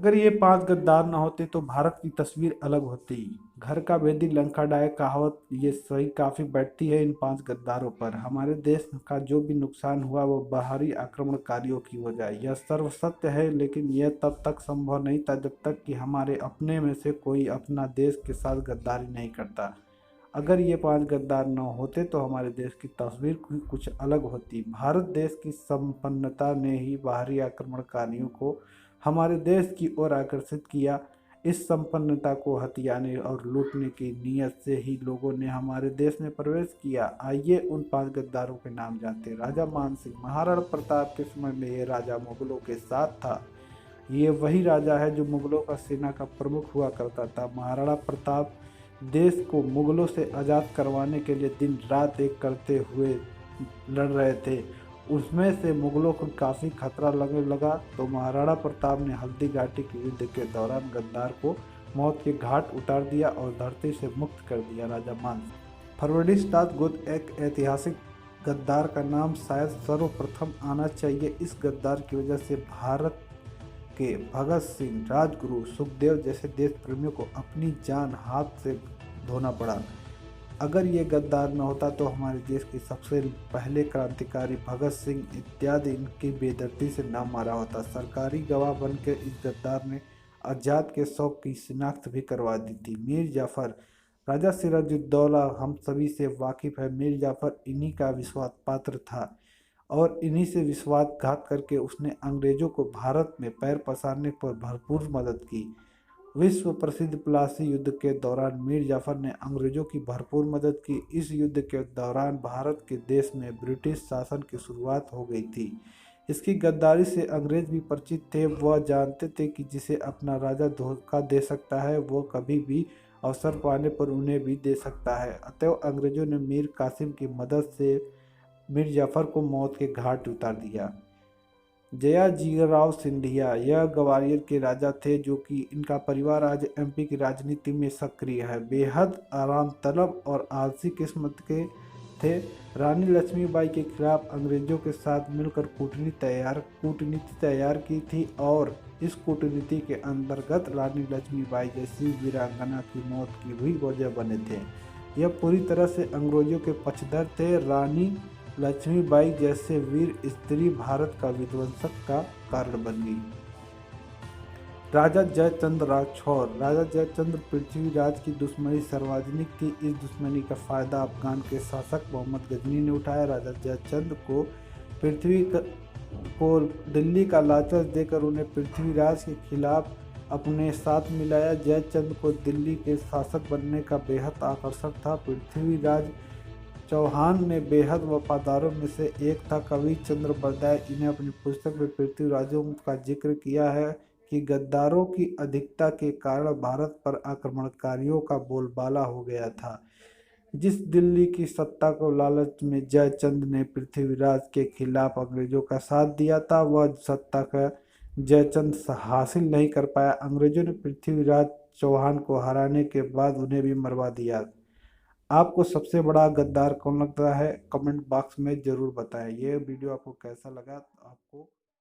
अगर ये पांच गद्दार न होते तो भारत की तस्वीर अलग होती। घर का भेदी लंका डाहे कहावत ये सही काफी बैठती है इन पांच गद्दारों पर। हमारे देश का जो भी नुकसान हुआ वो बाहरी आक्रमणकारियों की वजह। यह सर्वसत्य है, लेकिन यह तब तक संभव नहीं था जब तक कि हमारे अपने में से कोई अपना देश के साथ गद्दारी नहीं करता। अगर ये पांच गद्दार न होते तो हमारे देश की तस्वीर कुछ अलग होती। भारत देश की संपन्नता ने ही बाहरी आक्रमणकारियों को हमारे देश की ओर आकर्षित किया। इस संपन्नता को हथियाने और लूटने की नीयत से ही लोगों ने हमारे देश में प्रवेश किया। आइए उन पांच गद्दारों के नाम जानते हैं। राजा मान सिंह। महाराणा प्रताप के समय में ये राजा मुगलों के साथ था। ये वही राजा है जो मुगलों का सेना का प्रमुख हुआ करता था। महाराणा प्रताप देश को मुगलों से आज़ाद करवाने के लिए दिन रात एक करते हुए लड़ रहे थे। उसमें से मुगलों को काफ़ी खतरा लगने लगा तो महाराणा प्रताप ने हल्दी घाटी के युद्ध के दौरान गद्दार को मौत के घाट उतार दिया और धरती से मुक्त कर दिया। राजा मान सिंह। फर्डिनांड गुप्त एक ऐतिहासिक गद्दार का नाम शायद सर्वप्रथम आना चाहिए। इस गद्दार की वजह से भारत के भगत सिंह, राजगुरु, सुखदेव जैसे देश प्रेमियों को अपनी जान हाथ से धोना पड़ा। अगर ये गद्दार न होता तो हमारे देश के सबसे पहले क्रांतिकारी भगत सिंह इत्यादि इनकी बेदर्दी से न मारा होता। सरकारी गवाह बनकर इस गद्दार ने आज़ाद के शौक की शिनाख्त भी करवा दी थी। मीर जाफर। राजा सिराजुद्दौला हम सभी से वाकिफ है। मीर जाफर इन्हीं का विश्वास पात्र था और इन्हीं से विश्वासघात करके उसने अंग्रेजों को भारत में पैर पसारने पर भरपूर मदद की। विश्व प्रसिद्ध प्लासी युद्ध के दौरान मीर जाफर ने अंग्रेजों की भरपूर मदद की। इस युद्ध के दौरान भारत के देश में ब्रिटिश शासन की शुरुआत हो गई थी। इसकी गद्दारी से अंग्रेज भी परिचित थे। वह जानते थे कि जिसे अपना राजा धोखा दे सकता है वो कभी भी अवसर पाने पर उन्हें भी दे सकता है। अतएव अंग्रेजों ने मीर कासिम की मदद से मीर जाफर को मौत के घाट उतार दिया। जयाजीराव सिंधिया। यह ग्वालियर के राजा थे जो कि इनका परिवार आज एमपी की राजनीति में सक्रिय है। बेहद आराम तलब और आलसी किस्मत के थे। रानी लक्ष्मीबाई के खिलाफ अंग्रेजों के साथ मिलकर कूटनीति तैयार की थी और इस कूटनीति के अंतर्गत रानी लक्ष्मीबाई जैसी वीरांगना की मौत की भी वजह बने थे। यह पूरी तरह से अंग्रेजों के पक्षधर थे। रानी लक्ष्मीबाई जैसे वीर स्त्री भारत का विध्वंसक का कारण बन गई। राजा जयचंद राठौर। राजा जयचंद पृथ्वीराज की दुश्मनी सार्वजनिक थी। इस दुश्मनी का फायदा अफगान के शासक मोहम्मद गजनी ने उठाया। राजा जयचंद को दिल्ली का लालच देकर उन्हें पृथ्वीराज के खिलाफ अपने साथ मिलाया। जयचंद को दिल्ली के शासक बनने का बेहद आकर्षण था। पृथ्वीराज चौहान ने बेहद वफादारों में से एक था। कवि चंद्र बरदाई इन्हें अपनी पुस्तक में पृथ्वीराजों का जिक्र किया है कि गद्दारों की अधिकता के कारण भारत पर आक्रमणकारियों का बोलबाला हो गया था। जिस दिल्ली की सत्ता को लालच में जयचंद ने पृथ्वीराज के खिलाफ अंग्रेजों का साथ दिया था वह सत्ता का जयचंद हासिल नहीं कर पाया। अंग्रेजों ने पृथ्वीराज चौहान को हराने के बाद उन्हें भी मरवा दिया। आपको सबसे बड़ा गद्दार कौन लगता है? कमेंट बॉक्स में ज़रूर बताएं। ये वीडियो आपको कैसा लगा? आपको